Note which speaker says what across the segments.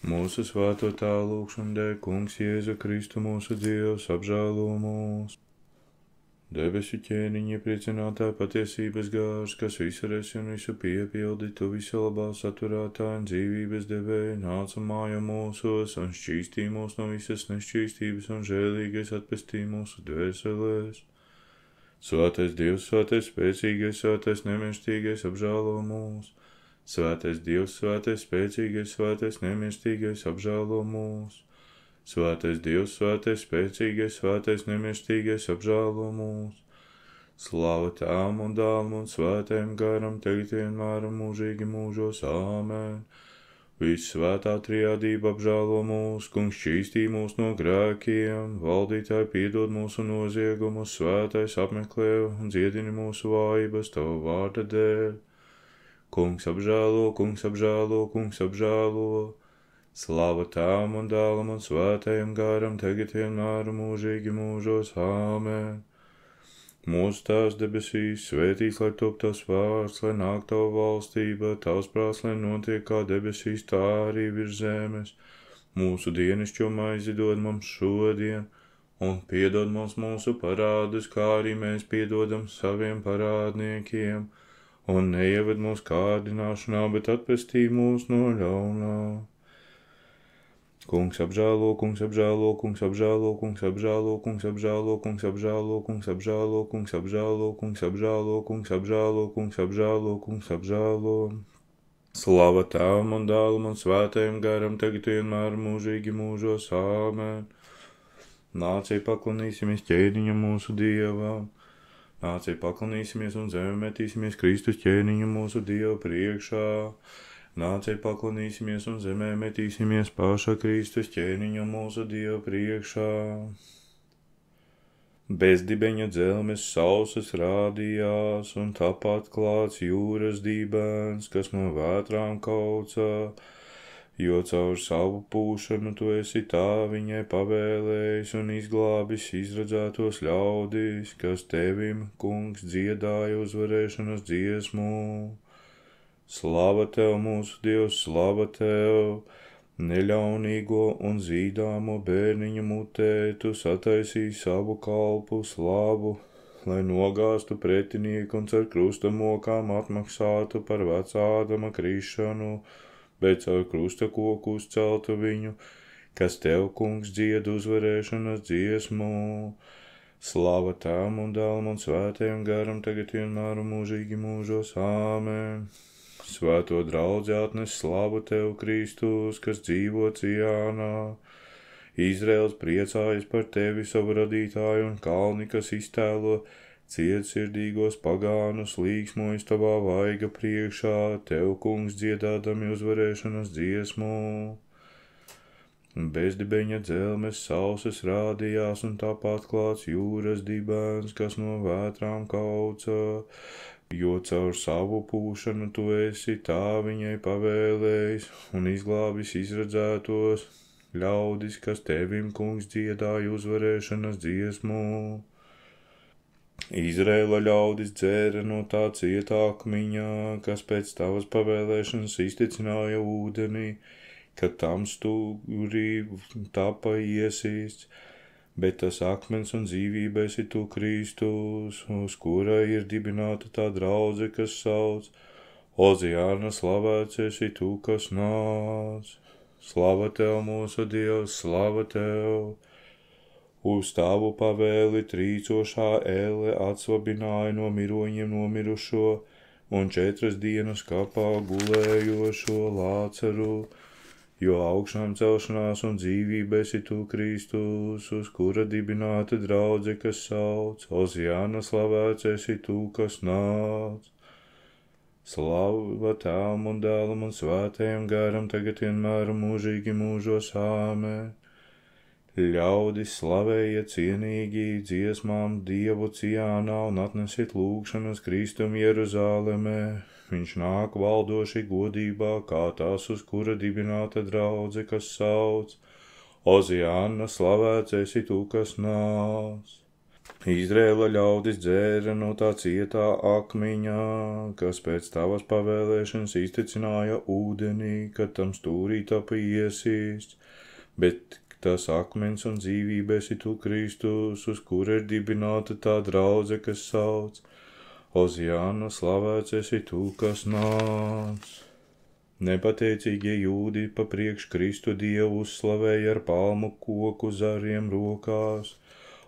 Speaker 1: Mūsu svēto tēlu lūgšanu dēļ, Kungs Jēzu Kristu mūsu Dievs, apžēlo mūs. Debesu ķēniņa iepriecinātāja patiesības gārs, kas visu resi un visu piepildi, tu visu labā saturētāja un dzīvības devēja, nāca māja mūsos un šķīstī mūs no visas nešķīstības un žēlīgais atpestī mūsu dvēselēs. Svētais Dievs, svētais spēcīgais, svētais nemirstīgais, apžēlo mūs. Svētais Dievs, svētais spēcīgais, svētais nemirstīgais, apžēlo mūs. Svētais Dievs, svētais spēcīgais, svētais nemirstīgais, apžēlo mūs. Slāva Tēvam un Dēlam un Svētajam garam, tagad vienmēr un mūžīgi mūžos. Āmen. Vissvētā trijādība apžēlo mūs, Kungs šķīstī mūs no grēkiem, valdītāji piedod mūsu noziegumus, svētais apmeklē un dziedini mūsu vājības Tava vārda dēļ. Kungs apžēlo, Kungs apžēlo, Kungs apžēlo. Slāva Tēvam un Dēlam un Svētajam garam, tagad vienmēr un mūžīgi mūžos. Āmen. Mūsu Tēvs debesīs, svētīts lai top Tavs vārds, lai nāk Tava valstība, Tavs prāts, lai notiek kā debesīs, tā arī virs zemes. Mūsu dienascho maizi dod mums šodien, un piedod mums mūsu parādus, kā arī mēs piedodam saviem parādniekiem. Un neieved mūsu kārdināšanā, bet atpestī mūs no ļaunā. Kungs apžēlo, Kungs apžēlo, Kungs apžēlo, Kungs apžēlo, Kungs apžēlo, Kungs apžēlo, Kungs apžēlo, Kungs apžēlo, Kungs apžēlo, Kungs apžēlo, Kungs apžēlo, Kungs apžēlo. Slava Tēvam un Dēlam un Svētajam garam, tagad vienmēr mūžīgi mūžos. Āmen. Nācija paklanīsimies ķēniņam mūsu Dievam. Nācija paklanīsimies un zemi metīsimies Kristus ķēniņu mūsu Dievu priekšā. Nācija paklanīsimies un zemē metīsimies paša Kristus ķēniņu mūsu Dievu priekšā. Bezdibeņa dzelmes sausas rādījās un tāpat klāts jūras dībens, kas no vētrām kaucā. Jo caur savu pūšanu tu esi tā viņai pavēlējis un izglābis izradzētos ļaudis, kas tevim, Kungs, dziedāja uzvarēšanas dziesmu. Slava Tev, mūsu Dievs, slava Tev! Neļaunīgo un zīdāmo bērniņu mutē tu sataisīji savu kalpu slavu, lai nogāstu pretinieku un caur krusta mokām atmaksātu par vecādama krišanu, bet caur krusta koku uzceltu viņu, kas Tev, Kungs, dzied uzvarēšanas dziesmu. Slava Tēvam un Dēlam un Svētajam garam, tagad vienmēr un mūžīgi mūžos. Āmen. Svēto draudzi atnes slavu Tev, Kristus, kas dzīvo Cijānā. Izraels priecājas par Tevi, savu radītāju, un kalni, kas iztēlo cietsirdīgos pagānus, līksmojas Tavā vaiga priekšā, Tev, Kungs, dziedādami uzvarēšanas dziesmu. Bezdibeņa dzelmes sausas rādījās un tāpat klāts jūras dibens, kas no vētrām kauca. Jo caur savu pūšanu tu esi tā viņai pavēlējis un izglābis izradzētos ļaudis, kas Tevim, Kungs, dziedāja uzvarēšanas dziesmu. Izraēla ļaudis dzēra no tā cietā akmiņā, kas pēc Tavas pavēlēšanas izticināja ūdenī, kad tam stūrī tapa iesīsts. Bet tas akmens un dzīvība esi Tu, Kristus, uz kura ir dibināta tā draudze, kas sauc. Oziāna, slavēts esi Tu, kas nāc. Slava Tev, mūsu Dievs, slava Tev. Uz Tavu pavēli trīcošā elle atsvabināja no miroņiem nomirušo un 4 dienas kapā gulējošo Lāceru. Jo augšām celšanās un dzīvība esi Tu, Kristus, uz kura dibināta draudze, kas sauc. Oziāna, slavēts esi Tu, kas nāc. Slava Tēvam un Dēlam un Svētajam garam, tagad vienmēr un mūžīgi mūžos. Āmen. Ļaudis slavēja cienīgi dziesmām Dievu Cijānā un atnesiet lūgšanas Kristum Jeruzālemē. Viņš nāk valdoši godībā, kā tās, uz kura dibināta draudze, kas sauc. Oziāna, slavēts esi Tu, kas nāc. Izrēla ļaudis dzēra no tā cietā akmeņā, kas pēc tavas pavēlēšanas iztecināja ūdenī, kad tam stūrī tapa iesīsts, bet tas akmens un dzīvība esi tu, Kristus, uz kura ir dibināta tā draudze, kas sauc. Oziāna, slavēts esi tu, kas nāc. Nepateicīgie jūdi pa priekš Kristu Dievu uzslavēja ar palmu koku zariem rokās,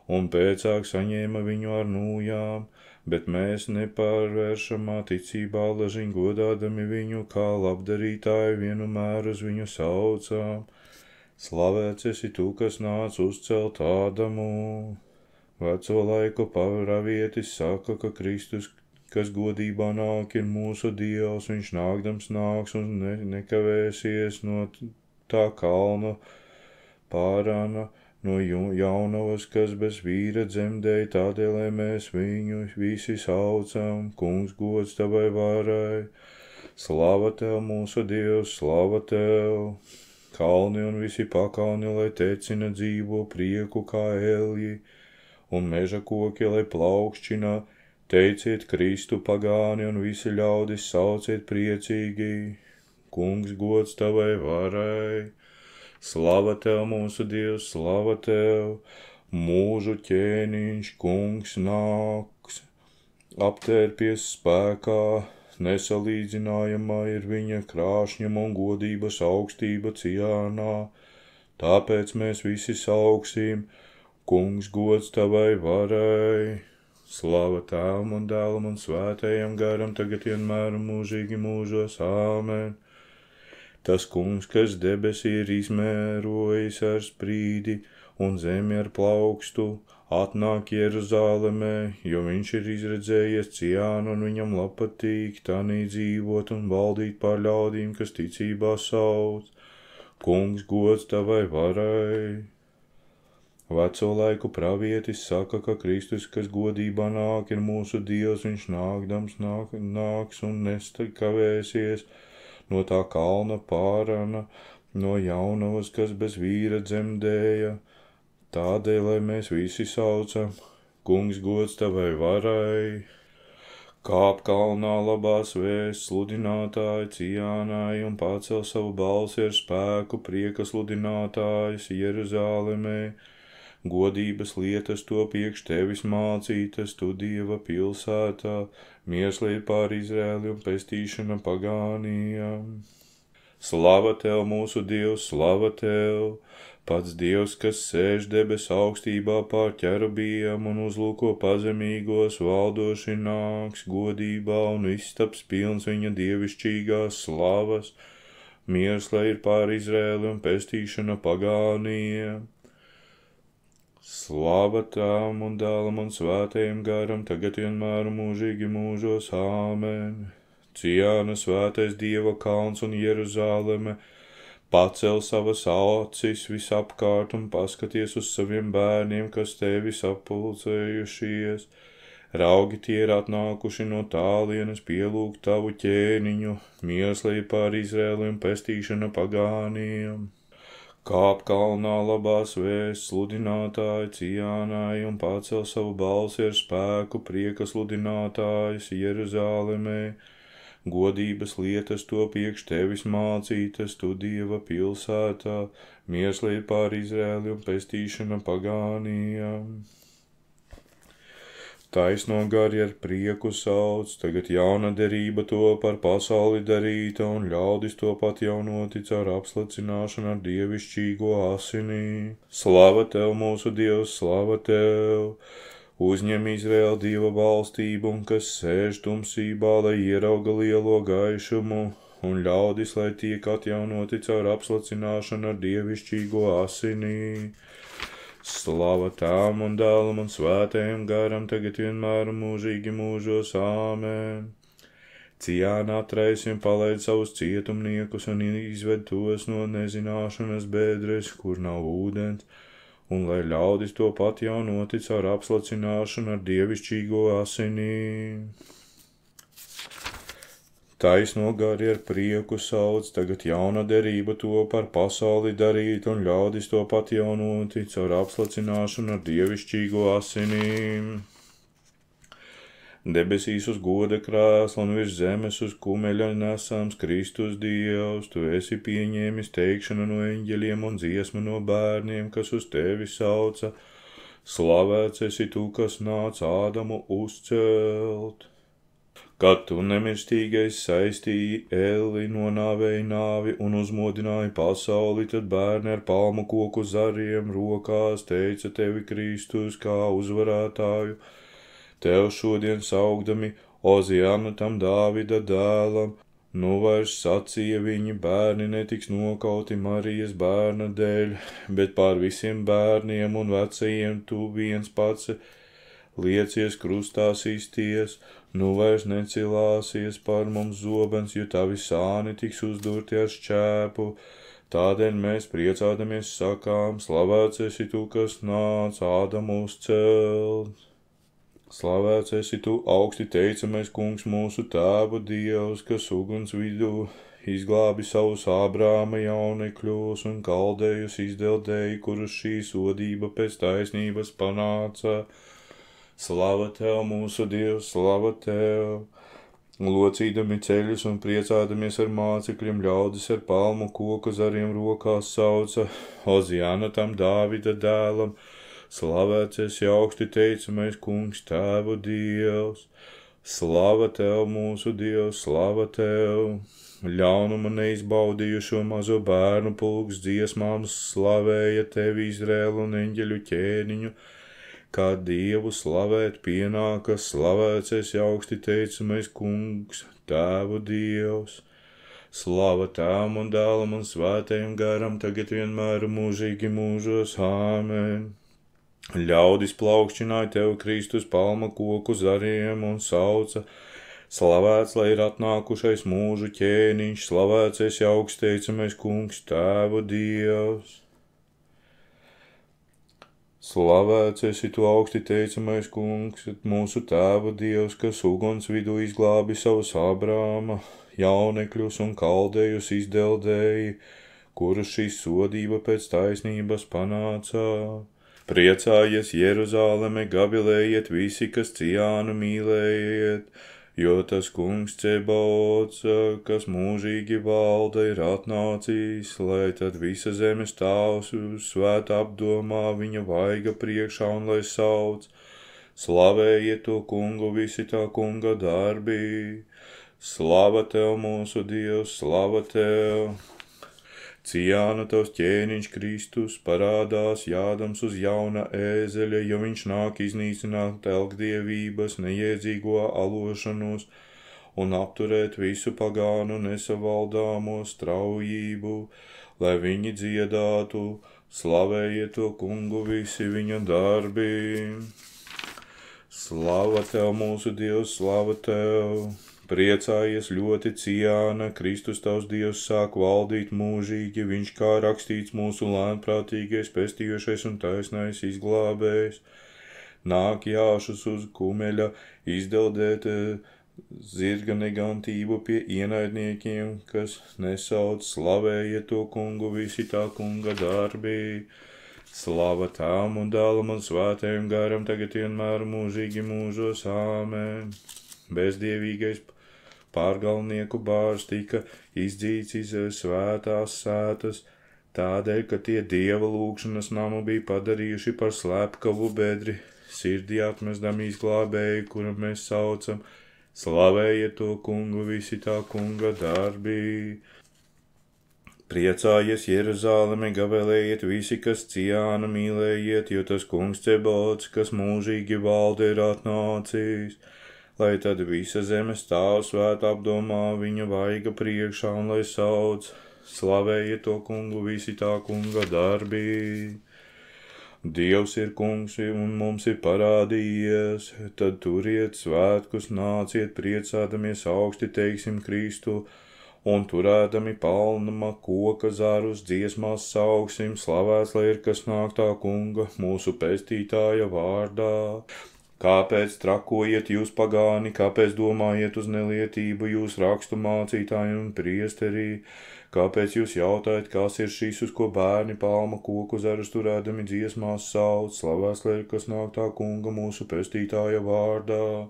Speaker 1: un pēcāk saņēma viņu ar nūjām, bet mēs nepārvēršamā ticībā lažiņ godādami viņu kā labdarītāju vienmēr uz viņu saucām. Slavēts esi tu, kas nāc uzcelt Ādamu. Veco laiku pravietis saka, ka Kristus, kas godībā nāk, ir mūsu Dievs, viņš nākdams nāks un nekavēsies no tā kalna Pārāna, no jaunavas, kas bez vīra dzemdēja, tādēļ, lai mēs viņu visi saucam, kungs gods tavai varai. Slava tev, mūsu Dievs, slava tev! Kalni un visi pakalni, lai tecina dzīvo prieku kā elji, un meža koki, lai plaukšķina, teiciet Kristu pagāni, un visi ļaudis sauciet priecīgi, kungs gods tavai varai. Slava tev, mūsu Dievs, slava tev, mūžu ķēniņš, kungs nāks, aptērpies spēkā, nesalīdzinājamā ir viņa krāšņuma un godības augstība Ciānā, tāpēc mēs visi sauksim, kungs gods tavai varai. Slava Tēvam un Dēlam un Svētajam garam, tagad vienmēr un mūžīgi mūžos, āmen. Tas kungs, kas debesī ir izmērojis ar sprīdi un zemi ar plaukstu, atnāk Jeruzālemē, jo viņš ir izredzējies Ciānu un viņam patīk tanī dzīvot un valdīt pār ļaudīm, kas ticībā sauc. Kungs gods tavai varai. Veco laiku pravietis saka, ka Kristus, kas godībā nāk, ir mūsu Dievs, viņš nākdams nāks un nestakavēsies no tā kalna Pārāna, no jaunavas, kas bez vīra dzemdēja, tādēļ, lai mēs visi saucam, kungs gods tavai varai. Kāp kalnā labās vēsts sludinātāji Ciānai un pacel savu balsi ar spēku prieka sludinātājs Jeruzālemē. Godības lietas to priekš tevis mācītas, tu Dieva pilsētā, mieslīd pār Izrēli un pestīšana pagānijām. Slava tev, mūsu Dievs, slava tev, pats Dievs, kas sēž debes augstībā pār ķerubiem un uzlūko pazemīgos, valdoši nāks godībā un iztaps pilns viņa dievišķīgās slavas, mieslīd pār Izrēli un pestīšana pagānijām. Slava Tēvam un Dēlam un Svētajam garam, tagad vienmēr un mūžīgi mūžos, āmen. Ciāna svētais Dieva kalns un Jeruzāleme, pacel savas acis visapkārt un paskaties uz saviem bērniem, kas tevi sapulcējušies. Raugi tie ir atnākuši no tālienes pielūgt tavu ķēniņu, mieslīd pār Izrēli un pestīšana pagāniem. Kāp kalnā labās vēsts sludinātāji Ciānai un pacel savu balsi ar spēku prieka sludinātājs Jeruzālemē. Godības lietas to priekš tevis mācītas, tu Dieva pilsētā, mieslīd pār Izrēli un pestīšana pagānijām. Taisno gari ar prieku sauc, tagad jauna derība to par pasauli darīta, un ļaudis to pat jau notic ar apslacināšanu ar dievišķīgo asinī. Slava tev, mūsu Dievs, slava tev! Uzņem Izraēla Dieva valstību, un kas sēž tumsībā, lai ierauga lielo gaišumu, un ļaudis, lai tiek atjaunoti caur apslacināšanu ar dievišķīgo asinī. Slava Tēvam un Dēlam un Svētajam garam, tagad vienmēr un mūžīgi mūžos, āmen. Ciāna atraisi un palaid savus cietumniekus un izved tos no nezināšanas bēdres, kur nav ūdens, un lai ļaudis to pat jau notic ar apslacināšanu ar dievišķīgo asinī. Taisno gari ar prieku sauc, tagad jauna derība to par pasauli darīt, un ļaudis to patjaunoti caur apslacināšanu ar dievišķīgo asinīm. Debesīs uz goda krēsla un virs zemes uz kumeļa nesams Kristus Dievs, tu esi pieņēmis teikšanu no eņģeļiem un dziesmu no bērniem, kas uz tevi sauca. Slavēts esi tu, kas nāc Ādamu uzcelt. Kad tu nemirstīgais saistīji Elli, nonāvēji nāvi un uzmodināji pasauli, tad bērni ar palmu koku zariem rokās teica tevi Kristus kā uzvarētāju. Tev šodien saukdami Ozianu tam Dāvida dēlam, nu vairs sacīja viņi bērni netiks nokauti Marijas bērna dēļ, bet pār visiem bērniem un vecajiem tu viens pats liecies krustā sisties, nu vairs necilāsies par mums zobens, jo tavi sāni tiks uzdurti ar šķēpu. Tādēļ mēs priecādamies sakām, slavēts esi tu, kas nāc Ādamu uzcelt. Slavēts esi tu, augsti teicamais kungs mūsu tēvu Dievs, kas uguns vidū izglābi savus Ābrāma jaunekļos un kaldējus izdeldēji, kurus šī sodība pēc taisnības panāca. Slava tev, mūsu Dievs, slava tev! Locīdami ceļus un priecādamies ar mācekļiem, ļaudis ar palmu koku zariem rokās sauca, Oziana tam Dāvida dēlam, slavēts esi augsti teicamais kungs, tēvu Dievs! Slava tev, mūsu Dievs, slava tev! Ļaunumu neizbaudījušo mazo bērnu pulks dziesmām slavēja tevi Izrēlu un eņģeļu ķēniņu, kā Dievu slavēt pienākas, slavēts esi augsti teicamais kungs, tēvu Dievs. Slava tēvam un dēlam un svētajam garam, tagad vienmēr mūžīgi mūžos, āmen. Ļaudis plaukšķināja tev Kristus palma koku zariem un sauca, slavēts, lai ir atnākušais mūžu ķēniņš, slavēts esi augsti teicamais kungs, tēvu Dievs. Slavēts esi tu augsti teicamais kungs, mūsu tēva Dievs, kas uguns vidū izglābi savus Ābrāma jaunekļus un kaldējus izdeldēji, kurus šī sodība pēc taisnības panāca. Priecājies Jeruzāleme, gavilējiet visi, kas Ciānu mīlējiet, jo tas kungs Cebaots, kas mūžīgi valda, ir atnācis, lai tad visa zeme stāvs uz svēta apdomā viņa vaiga priekšā un lai sauc, slavējiet to kungu visi tā kunga darbi, slava tev mūsu Dievs, slava tev! Ciāna tavs ķēniņš Kristus parādās jādams uz jauna ēzeļa, jo viņš nāk iznīcināt elgdievības, neiedzīgo alošanos un apturēt visu pagānu nesavaldāmo straujību, lai viņi dziedātu, slavējiet to kungu visi viņa darbi. Slava tev, mūsu Dievs, slava tev! Priecājies ļoti Ciāna, Kristus tavs Dievs sāk valdīt mūžīgi, viņš kā rakstīts mūsu lēnprātīgais, pestījošais un taisnais izglābējs. Nāk jāšus uz kumeļa, izdeldēt zirga negantību pie ienaidniekiem, kas nesauc, slavējiet to kungu visi tā kunga darbi. Slava tām un dēlam un svētajam garam, tagad vienmēr mūžīgi mūžos, āmen. Bezdievīgais pārgalnieku bārs tika izdzīts iz svētās sētas, tādēļ, ka tie Dieva lūgšanas namu bija padarījuši par slepkavu bedri, sirdī atmesdam izglābēju, kuru mēs saucam, slavējiet to kungu visi tā kunga darbi. Priecājies Jeruzāleme, gavēlējiet visi, kas Ciāna mīlējiet, jo tas kungs Cebaots, kas mūžīgi valda, ir atnācis, lai tad visa zeme stāv svētā apdomā viņa vaiga priekšā un lai sauc, slavējiet to kungu visi tā kunga darbi. Dievs ir kungs un mums ir parādījies, tad turiet svētkus, nāciet priecādamies augsti teiksim Kristu, un turēdami palma koka zarus dziesmās sauksim, slavēts, lai ir kas nāk tā kunga, mūsu pestītāja vārdā. Kāpēc trakojiet jūs pagāni, kāpēc domājiet uz nelietību jūs rakstu mācītāji un priesterī? Kāpēc jūs jautājat, kas ir šis, uz ko bērni palma koku zarus turēdami dziesmās sauc, slavēts lai, kas nāk tā kunga mūsu pestītāja vārdā?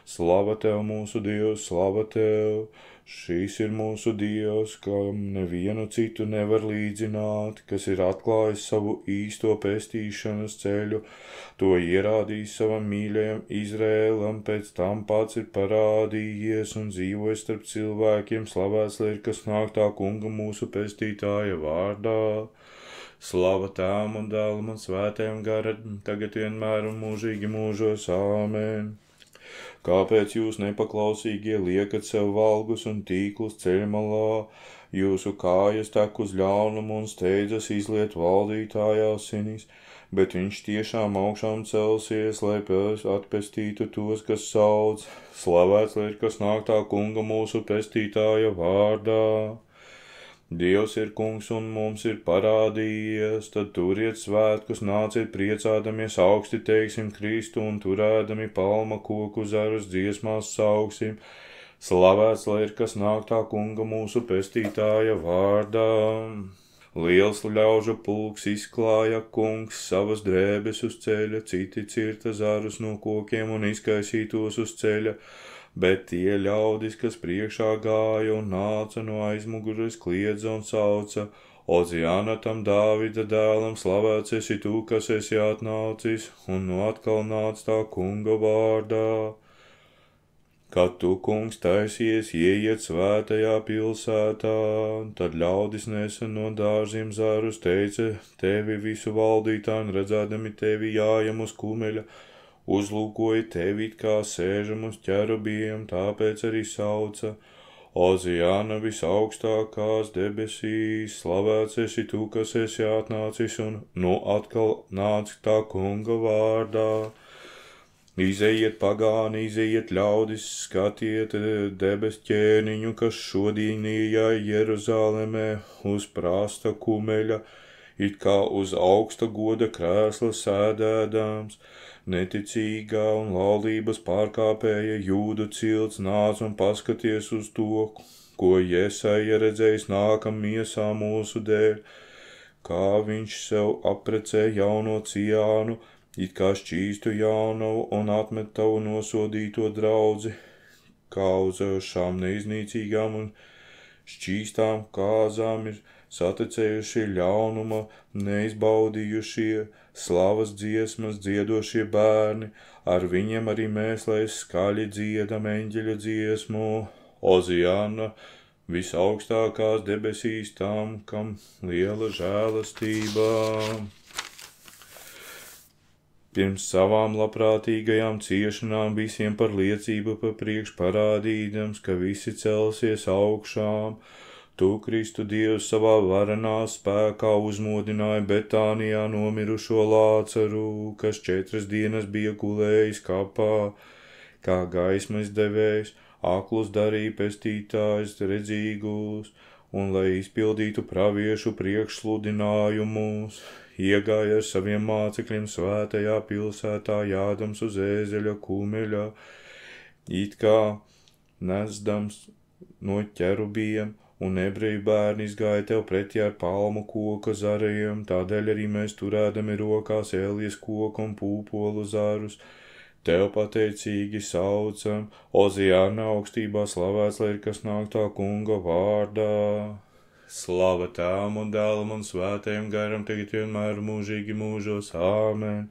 Speaker 1: Slava tev, mūsu Dievs, slava tev! Šīs ir mūsu Dievs, kam nevienu citu nevar līdzināt, kas ir atklājis savu īsto pestīšanas ceļu, to ierādījis savam mīļajam Izrēlam, pēc tam pats ir parādījies un dzīvojis starp cilvēkiem, slavēts lai, kas nāk tā kunga mūsu pestītāja vārdā. Slava tām un dēlam un svētajam garam, tagad vienmēr un mūžīgi mūžos, āmen. Kāpēc jūs nepaklausīgie liekat sev valgus un tīklus ceļmalā, jūsu kājas tek uz ļaunumu un steidzas izliet valdītāja asinis, bet viņš tiešām augšām celsies, lai atpestītu tos, kas sauc, slavēts lai, kas nāk tā kunga mūsu pestītāja vārdā. Dievs ir kungs un mums ir parādījies, tad turiet svētkus, nāciet priecādamies, augsti teiksim Kristu un turēdami palma koku zarus dziesmās sauksim. Slavēts lai ir, kas nāk tā kunga mūsu pestītāja vārdā. Liels ļaužu pulks izklāja kungs savas drēbes uz ceļa, citi cirta zarus no kokiem un izkaisītos uz ceļa. Bet tie ļaudis, kas priekšā gāja un nāca no aizmugures, kliedza un sauca, Oziāna tam Dāvida dēlam, slavēts esi tu, kas esi atnācis, un no atkal nāc tā kunga vārdā. Kad tu, kungs, taisies ieiet svētajā pilsētā, tad ļaudis nesen no dārziem zarus teica tevi visu valdītāju, redzēdami tevi jājam uz kumeļa, uzlūkoja tevi it kā sēžam uz ķerubiem, tāpēc arī sauca, Oziāna visaugstākās debesīs, slavēts esi tu, kas esi atnācis, un nu atkal nāc tā kunga vārdā. Izejiet pagāni, izejiet ļaudis, skatiet debes ķēniņu, kas šodien ieja Jeruzālēmē uz prasta kumeļa, it kā uz augsta goda krēsla sēdēdams. Neticīgā un laulības pārkāpēja jūdu cilts nāc un paskaties uz to, ko Jesaja redzējis nākam miesā mūsu dēļ, kā viņš sev aprecē jauno Ciānu, it kā šķīstu jaunavu un atmet tavu nosodīto draudzi, kā uz šām neiznīcīgām un šķīstām kāzām ir satecējušie ļaunuma, neizbaudījušie, slavas dziesmas dziedošie bērni, ar viņiem arī mēs, lai skaļi dziedam eņģeļa dziesmu, Oziāna visaugstākās debesīs tam, kam liela žēlastība. Pirms savām labprātīgajām ciešanām visiem par liecību pa priekš parādīdams, ka visi celsies augšām, tu, Kristu Dievs, savā varenā spēkā uzmodināja Betānijā nomirušo Lācaru, kas 4 dienas bija gulējis kapā, kā gaismas devējs, aklus darīja pestītājs redzīgus, un lai izpildītu praviešu priekšsludinājumus, iegāja ar saviem mācekļiem svētajā pilsētā jādams uz ēzeļa kumeļa, it kā nesdams no ķerubiem, un ebreju bērni izgāja tev pretī ar palmu koka zariem, tādēļ arī mēs turēdami rokās elijas koku un pūpolu zarus, tev pateicīgi saucam, Oziāna augstībā slavēts, lai ir kas nāk tā kunga vārdā. Slava tām un dēlam un svētajam garam, tagad vienmēr mūžīgi mūžos, āmen.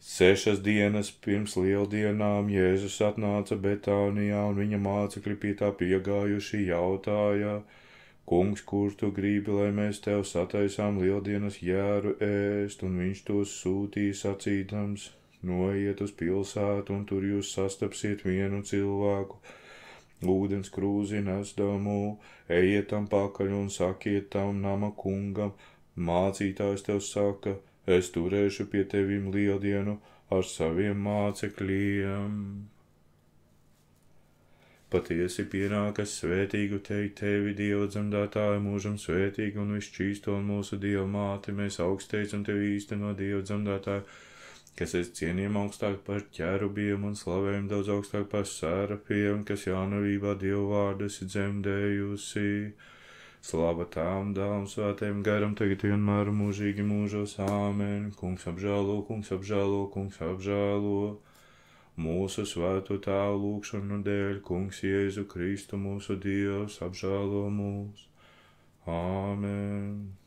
Speaker 1: 6 dienas pirms lieldienām Jēzus atnāca Betānijā, un viņa mācekļi pie tā piegājuši jautāja, Kungs, kur tu gribi, lai mēs tev sataisām lieldienas jēru ēst, un viņš tos sūtīja sacīdams, noiet uz pilsētu, un tur jūs sastapsiet vienu cilvēku, ūdens krūzi nesdamu, ejiet tam pakaļ un sakiet tam nama kungam, mācītājs tev saka, es turēšu pie tevim lieldienu ar saviem mācekļiem. Patiesi pienākas svētīgu teikt tevi, Dieva dzemdētāja, mūžam svētīgu un visšķīsto un mūsu Dieva māti, mēs augsteicam tevi īsteno Dieva dzemdētāju, kas esi cienījama augstāk par ķērubiem un slavējam daudz augstāk par sērapiem, kas jaunavībā Dievu vārdu esi dzemdējusi. Slava tām dāvam svētiem garam, tagad vienmēr mūžīgi mūžos, āmen. Kungs apžēlo, kungs apžēlo, kungs apžēlo. Mūsu svēto tēvu lūgšanu dēļ, kungs Jēzu Kristu mūsu Dievs apžēlo mūs. Āmen.